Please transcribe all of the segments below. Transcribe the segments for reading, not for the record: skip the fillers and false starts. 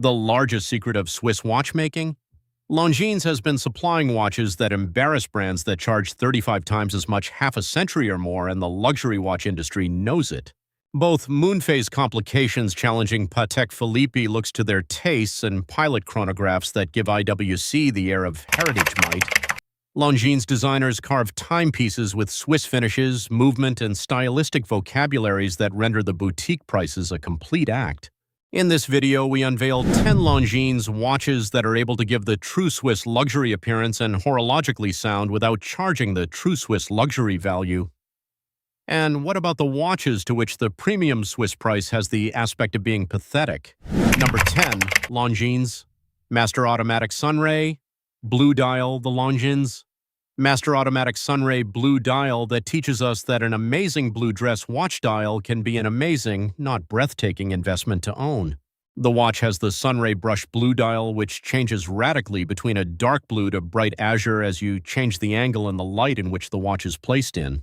The largest secret of Swiss watchmaking? Longines has been supplying watches that embarrass brands that charge 35 times as much half a century or more, and the luxury watch industry knows it. Both Moonphase complications challenging Patek Philippe looks to their tastes and pilot chronographs that give IWC the air of heritage might. Longines designers carve timepieces with Swiss finishes, movement, and stylistic vocabularies that render the boutique prices a complete act. In this video, we unveil 10 Longines watches that are able to give the true Swiss luxury appearance and horologically sound without charging the true Swiss luxury value. And what about the watches to which the premium Swiss price has the aspect of being pathetic? Number 10, Longines. Master Automatic Sunray. Blue Dial, the Longines. Master Automatic Sunray Blue Dial that teaches us that an amazing blue dress watch dial can be an amazing, not breathtaking investment to own. The watch has the Sunray brushed blue dial, which changes radically between a dark blue to bright azure as you change the angle and the light in which the watch is placed in.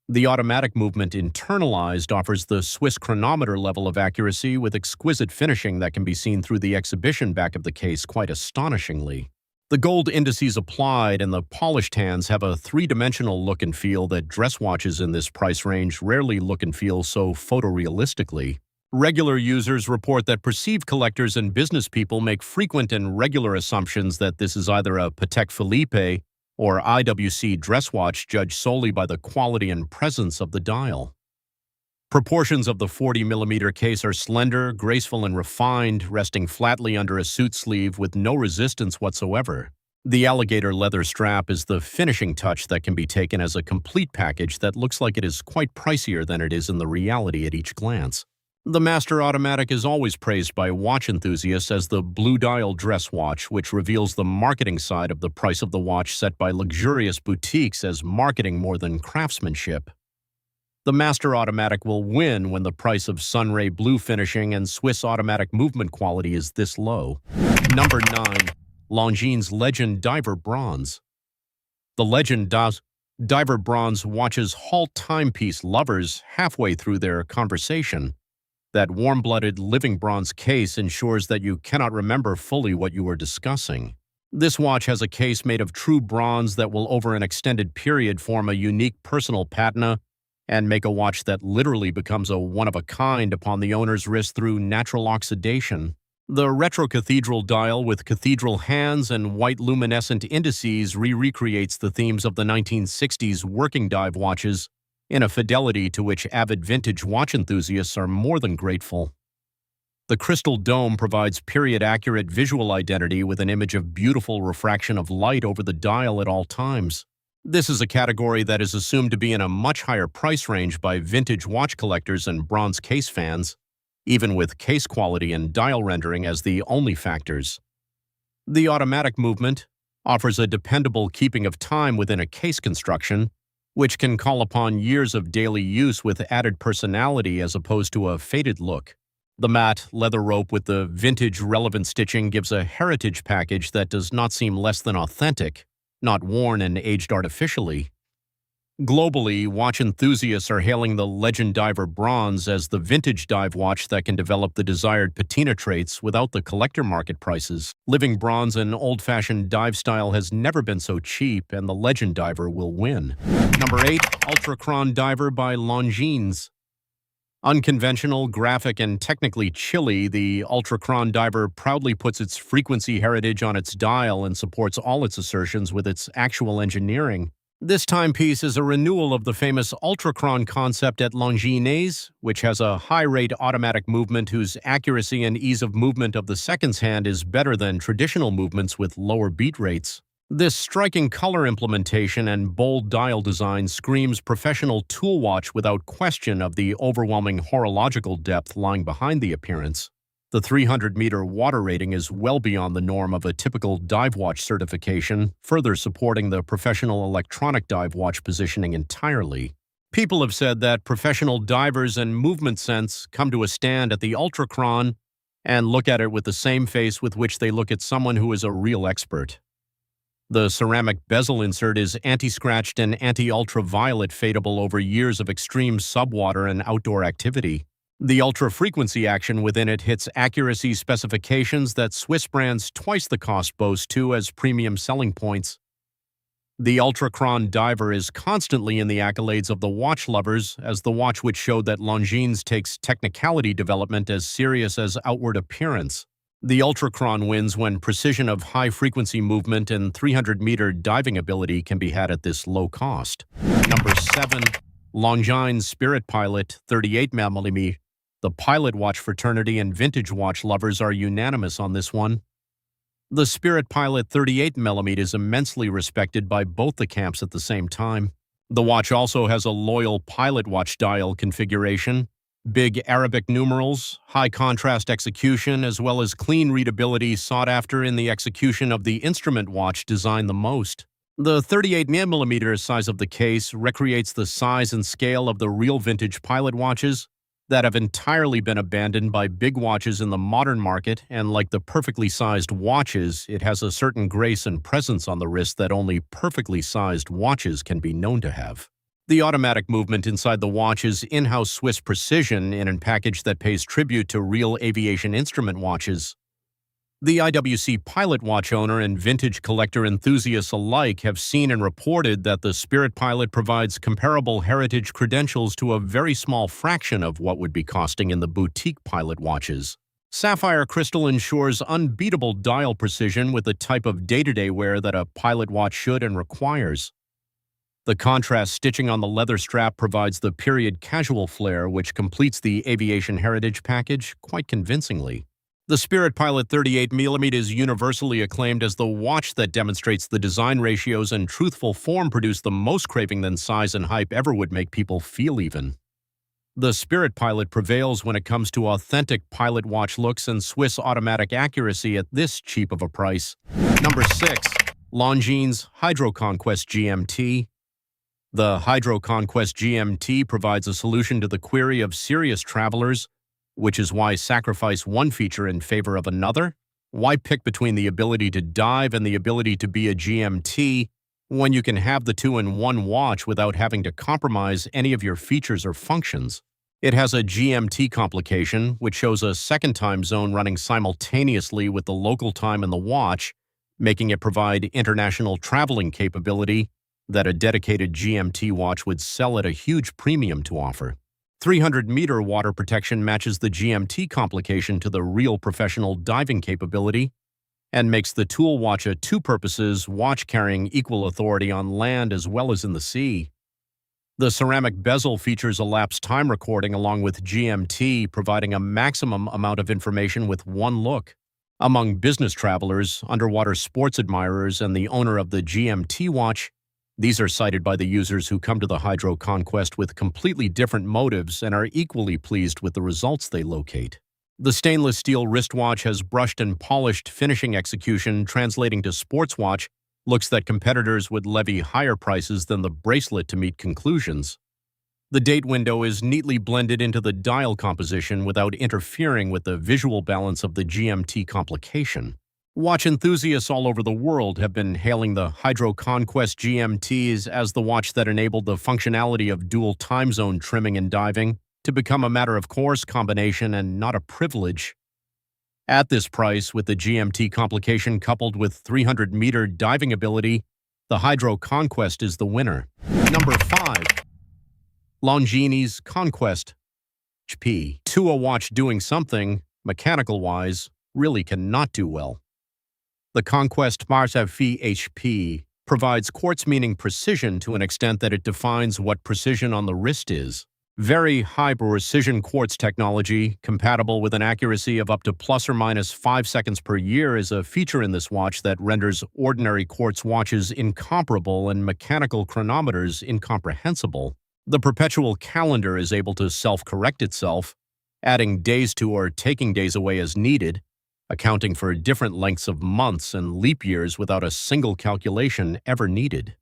The automatic movement internalized offers the Swiss chronometer level of accuracy with exquisite finishing that can be seen through the exhibition back of the case quite astonishingly. The gold indices applied and the polished hands have a three-dimensional look and feel that dress watches in this price range rarely look and feel so photorealistically. Regular users report that perceived collectors and business people make frequent and regular assumptions that this is either a Patek Philippe or IWC dress watch judged solely by the quality and presence of the dial. Proportions of the 40mm case are slender, graceful, and refined, resting flatly under a suit sleeve with no resistance whatsoever. The alligator leather strap is the finishing touch that can be taken as a complete package that looks like it is quite pricier than it is in the reality at each glance. The Master Automatic is always praised by watch enthusiasts as the Blue Dial dress watch, which reveals the marketing side of the price of the watch set by luxurious boutiques as marketing more than craftsmanship. The Master Automatic will win when the price of Sunray blue finishing and Swiss automatic movement quality is this low. Number 9. Longines Legend Diver Bronze. The Legend Diver Bronze watches halt timepiece lovers halfway through their conversation. That warm-blooded living bronze case ensures that you cannot remember fully what you were discussing. This watch has a case made of true bronze that will over an extended period form a unique personal patina and make a watch that literally becomes a one-of-a-kind upon the owner's wrist through natural oxidation. The retro cathedral dial with cathedral hands and white luminescent indices recreates the themes of the 1960s working dive watches in a fidelity to which avid vintage watch enthusiasts are more than grateful. The crystal dome provides period-accurate visual identity with an image of beautiful refraction of light over the dial at all times. This is a category that is assumed to be in a much higher price range by vintage watch collectors and bronze case fans, even with case quality and dial rendering as the only factors. The automatic movement offers a dependable keeping of time within a case construction, which can call upon years of daily use with added personality as opposed to a faded look. The matte leather rope with the vintage relevant stitching gives a heritage package that does not seem less than authentic, not worn and aged artificially. Globally, watch enthusiasts are hailing the Legend Diver Bronze as the vintage dive watch that can develop the desired patina traits without the collector market prices. Living bronze and old-fashioned dive style has never been so cheap, and the Legend Diver will win. Number 8, Ultra Chron Diver by Longines. Unconventional, graphic, and technically chilly, the Ultra Chron Diver proudly puts its frequency heritage on its dial and supports all its assertions with its actual engineering. This timepiece is a renewal of the famous Ultra Chron concept at Longines, which has a high-rate automatic movement whose accuracy and ease of movement of the seconds hand is better than traditional movements with lower beat rates. This striking color implementation and bold dial design screams professional tool watch without question of the overwhelming horological depth lying behind the appearance. The 300-meter water rating is well beyond the norm of a typical dive watch certification, further supporting the professional electronic dive watch positioning entirely. People have said that professional divers and movement sense come to a stand at the Ultra Chron and look at it with the same face with which they look at someone who is a real expert. The ceramic bezel insert is anti-scratched and anti-ultraviolet fadeable over years of extreme subwater and outdoor activity. The ultra-frequency action within it hits accuracy specifications that Swiss brands twice the cost boast to as premium selling points. The Ultra Chron Diver is constantly in the accolades of the watch lovers as the watch which showed that Longines takes technicality development as serious as outward appearance. The Ultra Chron wins when precision of high-frequency movement and 300-meter diving ability can be had at this low cost. Number 7. Longines Spirit Pilot 38mm. The pilot watch fraternity and vintage watch lovers are unanimous on this one. The Spirit Pilot 38mm is immensely respected by both the camps at the same time. The watch also has a loyal pilot watch dial configuration, big Arabic numerals, high contrast execution, as well as clean readability sought after in the execution of the instrument watch designed the most. The 38mm size of the case recreates the size and scale of the real vintage pilot watches that have entirely been abandoned by big watches in the modern market, and like the perfectly sized watches, it has a certain grace and presence on the wrist that only perfectly sized watches can be known to have. The automatic movement inside the watch is in-house Swiss precision in a package that pays tribute to real aviation instrument watches. The IWC pilot watch owner and vintage collector enthusiasts alike have seen and reported that the Spirit Pilot provides comparable heritage credentials to a very small fraction of what would be costing in the boutique pilot watches. Sapphire crystal ensures unbeatable dial precision with the type of day-to-day wear that a pilot watch should and requires. The contrast stitching on the leather strap provides the period casual flair which completes the aviation heritage package quite convincingly. The Spirit Pilot 38mm is universally acclaimed as the watch that demonstrates the design ratios and truthful form produce the most craving than size and hype ever would make people feel even. The Spirit Pilot prevails when it comes to authentic pilot watch looks and Swiss automatic accuracy at this cheap of a price. Number 6. Longines HydroConquest GMT. The HydroConquest GMT provides a solution to the query of serious travelers, which is why sacrifice one feature in favor of another? Why pick between the ability to dive and the ability to be a GMT when you can have the two in one watch without having to compromise any of your features or functions? It has a GMT complication, which shows a second time zone running simultaneously with the local time in the watch, making it provide international traveling capability that a dedicated GMT watch would sell at a huge premium to offer. 300-meter water protection matches the GMT complication to the real professional diving capability and makes the tool watch a two-purposes watch carrying equal authority on land as well as in the sea. The ceramic bezel features elapsed time recording along with GMT, providing a maximum amount of information with one look. Among business travelers, underwater sports admirers, and the owner of the GMT watch, these are cited by the users who come to the HydroConquest with completely different motives and are equally pleased with the results they locate. The stainless steel wristwatch has brushed and polished finishing execution, translating to sports watch looks that competitors would levy higher prices than the bracelet to meet conclusions. The date window is neatly blended into the dial composition without interfering with the visual balance of the GMT complication. Watch enthusiasts all over the world have been hailing the HydroConquest GMTs as the watch that enabled the functionality of dual time zone trimming and diving to become a matter-of-course combination and not a privilege. At this price, with the GMT complication coupled with 300-meter diving ability, the HydroConquest is the winner. Number 5. Longines Conquest H.P. To a watch doing something, mechanical-wise, really cannot do well. The Conquest V.H.P. provides quartz meaning precision to an extent that it defines what precision on the wrist is. Very high precision quartz technology, compatible with an accuracy of up to plus or minus 5 seconds per year, is a feature in this watch that renders ordinary quartz watches incomparable and mechanical chronometers incomprehensible. The perpetual calendar is able to self-correct itself, adding days to or taking days away as needed, accounting for different lengths of months and leap years without a single calculation ever needed.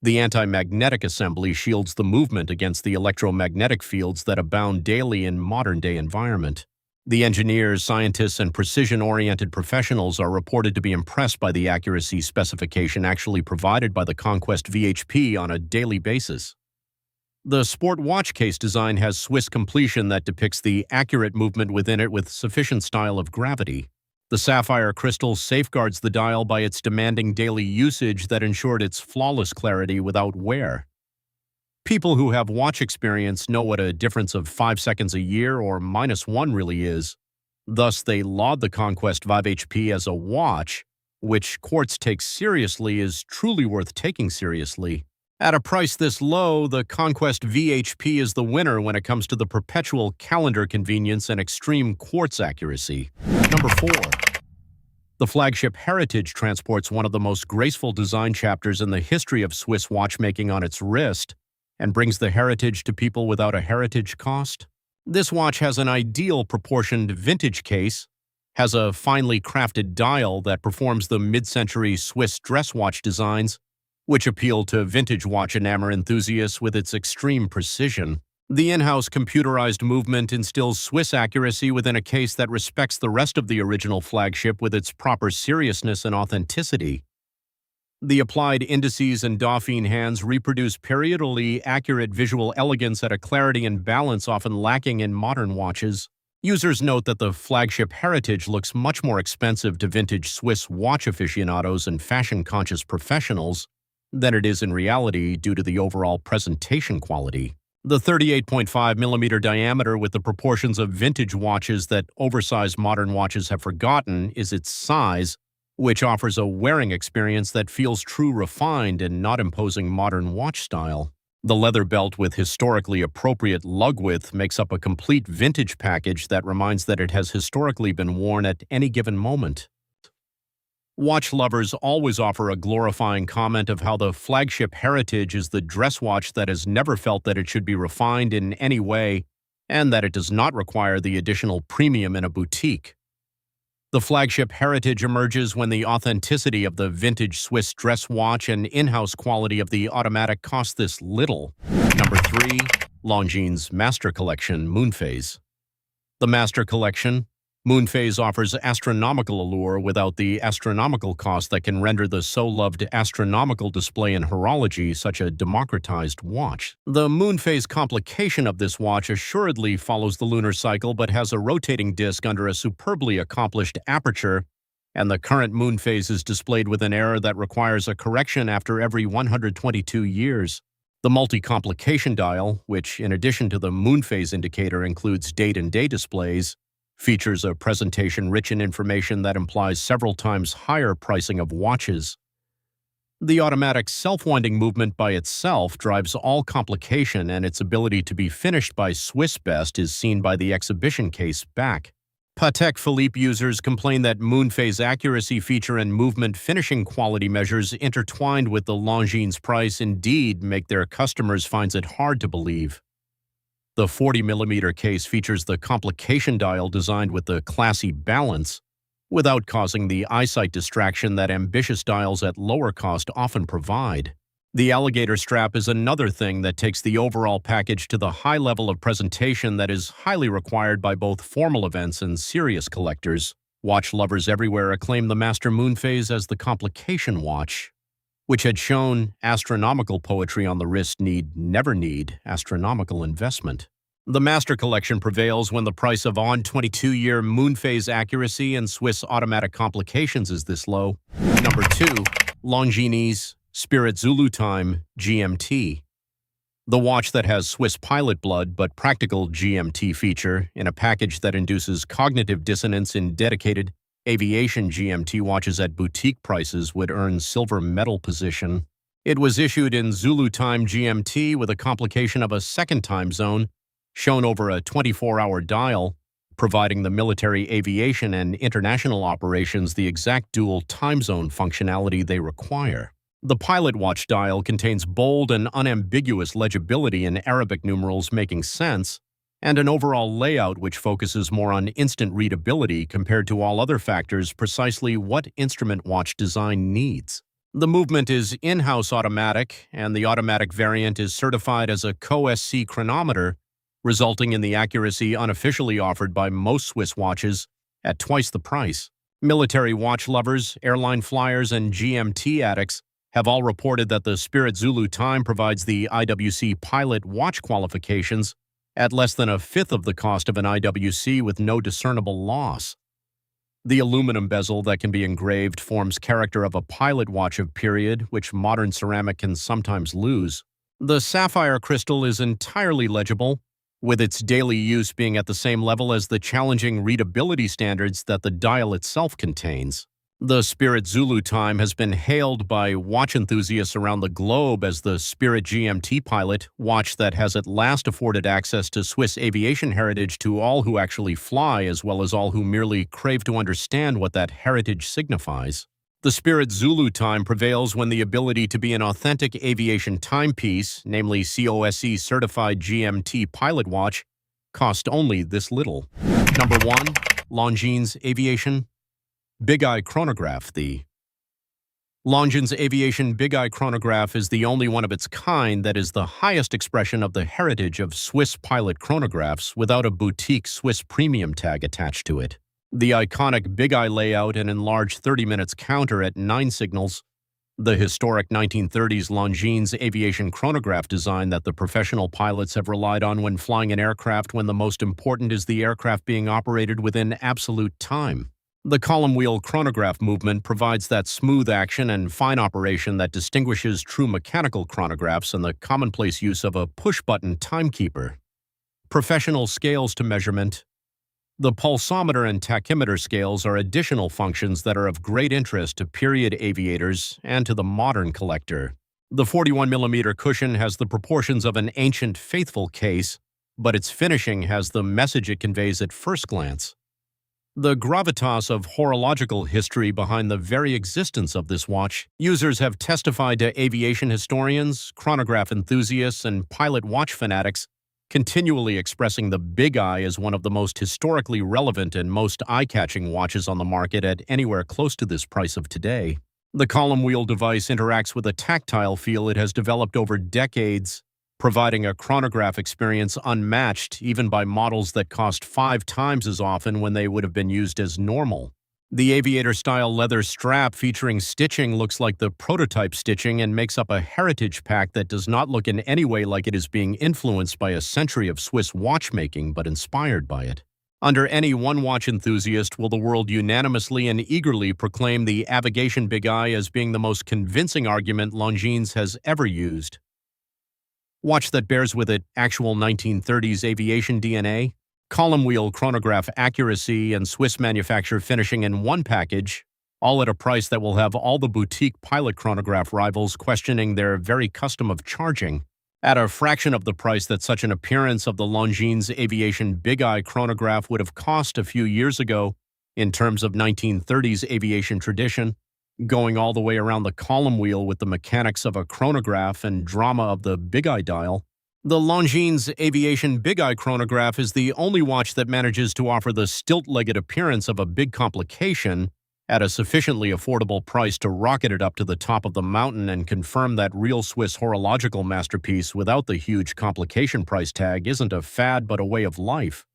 The anti-magnetic assembly shields the movement against the electromagnetic fields that abound daily in modern-day environment. The engineers, scientists, and precision-oriented professionals are reported to be impressed by the accuracy specification actually provided by the Conquest V.H.P. on a daily basis. The sport watch case design has Swiss completion that depicts the accurate movement within it with sufficient style of gravity. The sapphire crystal safeguards the dial by its demanding daily usage that ensured its flawless clarity without wear. People who have watch experience know what a difference of 5 seconds a year or -1 really is. Thus, they laud the Conquest V.H.P as a watch, which Quartz takes seriously, is truly worth taking seriously. At a price this low, the Conquest V.H.P is the winner when it comes to the perpetual calendar convenience and extreme quartz accuracy. Number 4. The Flagship Heritage transports one of the most graceful design chapters in the history of Swiss watchmaking on its wrist and brings the heritage to people without a heritage cost. This watch has an ideal proportioned vintage case, has a finely crafted dial that performs the mid-century Swiss dress watch designs, which appeal to vintage watch enamour enthusiasts with its extreme precision. The in-house computerized movement instills Swiss accuracy within a case that respects the rest of the original flagship with its proper seriousness and authenticity. The applied indices and Dauphine hands reproduce periodically accurate visual elegance at a clarity and balance often lacking in modern watches. Users note that the Flagship Heritage looks much more expensive to vintage Swiss watch aficionados and fashion-conscious professionals than it is in reality due to the overall presentation quality. The 38.5mm diameter with the proportions of vintage watches that oversized modern watches have forgotten is its size, which offers a wearing experience that feels true refined and not imposing modern watch style. The leather belt with historically appropriate lug width makes up a complete vintage package that reminds that it has historically been worn at any given moment. Watch lovers always offer a glorifying comment of how the Flagship Heritage is the dress watch that has never felt that it should be refined in any way and that it does not require the additional premium in a boutique. The Flagship Heritage emerges when the authenticity of the vintage Swiss dress watch and in-house quality of the automatic cost this little. Number 3. Longines Master Collection Moonphase. The Master Collection Moonphase offers astronomical allure without the astronomical cost that can render the so-loved astronomical display in horology such a democratized watch. The Moonphase complication of this watch assuredly follows the lunar cycle but has a rotating disc under a superbly accomplished aperture, and the current Moonphase is displayed with an error that requires a correction after every 122 years. The multi-complication dial, which in addition to the Moonphase indicator includes date and day displays, features a presentation rich in information that implies several times higher pricing of watches. The automatic self-winding movement by itself drives all complication, and its ability to be finished by Swiss best is seen by the exhibition case back. Patek Philippe users complain that Moonphase accuracy feature and movement finishing quality measures intertwined with the Longines price indeed make their customers find it hard to believe. The 40mm case features the complication dial designed with the classy balance, without causing the eyesight distraction that ambitious dials at lower cost often provide. The alligator strap is another thing that takes the overall package to the high level of presentation that is highly required by both formal events and serious collectors. Watch lovers everywhere acclaim the Master Moonphase as the complication watch, which had shown astronomical poetry on the wrist never need astronomical investment. The Master Collection prevails when the price of on 22-year Moonphase accuracy and Swiss automatic complications is this low. Number 2. Longines Spirit Zulu Time GMT. The watch that has Swiss pilot blood but practical GMT feature in a package that induces cognitive dissonance in dedicated aviation GMT watches at boutique prices would earn silver medal position. It was issued in Zulu Time GMT with a complication of a second time zone, shown over a 24-hour dial, providing the military aviation and international operations the exact dual time zone functionality they require. The pilot watch dial contains bold and unambiguous legibility in Arabic numerals making sense, and an overall layout which focuses more on instant readability compared to all other factors precisely what instrument watch design needs. The movement is in-house automatic, and the automatic variant is certified as a Co-SC chronometer, resulting in the accuracy unofficially offered by most Swiss watches at twice the price. Military watch lovers, airline flyers, and GMT addicts have all reported that the Spirit Zulu Time provides the IWC pilot watch qualifications at less than a fifth of the cost of an IWC with no discernible loss. The aluminum bezel that can be engraved forms character of a pilot watch of period, which modern ceramic can sometimes lose. The sapphire crystal is entirely legible, with its daily use being at the same level as the challenging readability standards that the dial itself contains. The Spirit Zulu Time has been hailed by watch enthusiasts around the globe as the Spirit GMT pilot watch that has at last afforded access to Swiss aviation heritage to all who actually fly, as well as all who merely crave to understand what that heritage signifies. The Spirit Zulu Time prevails when the ability to be an authentic aviation timepiece, namely COSC certified GMT pilot watch, cost only this little. Number 1. Longines Aviation BigEye Chronograph. The Longines Aviation BigEye Chronograph is the only one of its kind that is the highest expression of the heritage of Swiss pilot chronographs without a boutique Swiss premium tag attached to it. The iconic BigEye layout and enlarged 30 minutes counter at 9 signals, the historic 1930s Longines aviation chronograph design that the professional pilots have relied on when flying an aircraft when the most important is the aircraft being operated within absolute time. The column wheel chronograph movement provides that smooth action and fine operation that distinguishes true mechanical chronographs and the commonplace use of a push-button timekeeper. Professional scales to measurement. The pulsometer and tachymeter scales are additional functions that are of great interest to period aviators and to the modern collector. The 41mm cushion has the proportions of an ancient faithful case, but its finishing has the message it conveys at first glance. The gravitas of horological history behind the very existence of this watch, users have testified to aviation historians, chronograph enthusiasts, and pilot watch fanatics, continually expressing the BigEye as one of the most historically relevant and most eye-catching watches on the market at anywhere close to this price of today. The column wheel device interacts with a tactile feel it has developed over decades, providing a chronograph experience unmatched even by models that cost 5 times as often when they would have been used as normal. The aviator-style leather strap featuring stitching looks like the prototype stitching and makes up a heritage pack that does not look in any way like it is being influenced by a century of Swiss watchmaking but inspired by it. Under any one watch enthusiast will the world unanimously and eagerly proclaim the Avigation BigEye as being the most convincing argument Longines has ever used. Watch that bears with it actual 1930s aviation DNA, column wheel chronograph accuracy, and Swiss manufacture finishing in one package, all at a price that will have all the boutique pilot chronograph rivals questioning their very custom of charging, at a fraction of the price that such an appearance of the Longines Aviation BigEye chronograph would have cost a few years ago in terms of 1930s aviation tradition, going all the way around the column wheel with the mechanics of a chronograph and drama of the BigEye dial. The Longines Aviation BigEye Chronograph is the only watch that manages to offer the stilt-legged appearance of a big complication at a sufficiently affordable price to rocket it up to the top of the mountain and confirm that real Swiss horological masterpiece without the huge complication price tag isn't a fad but a way of life.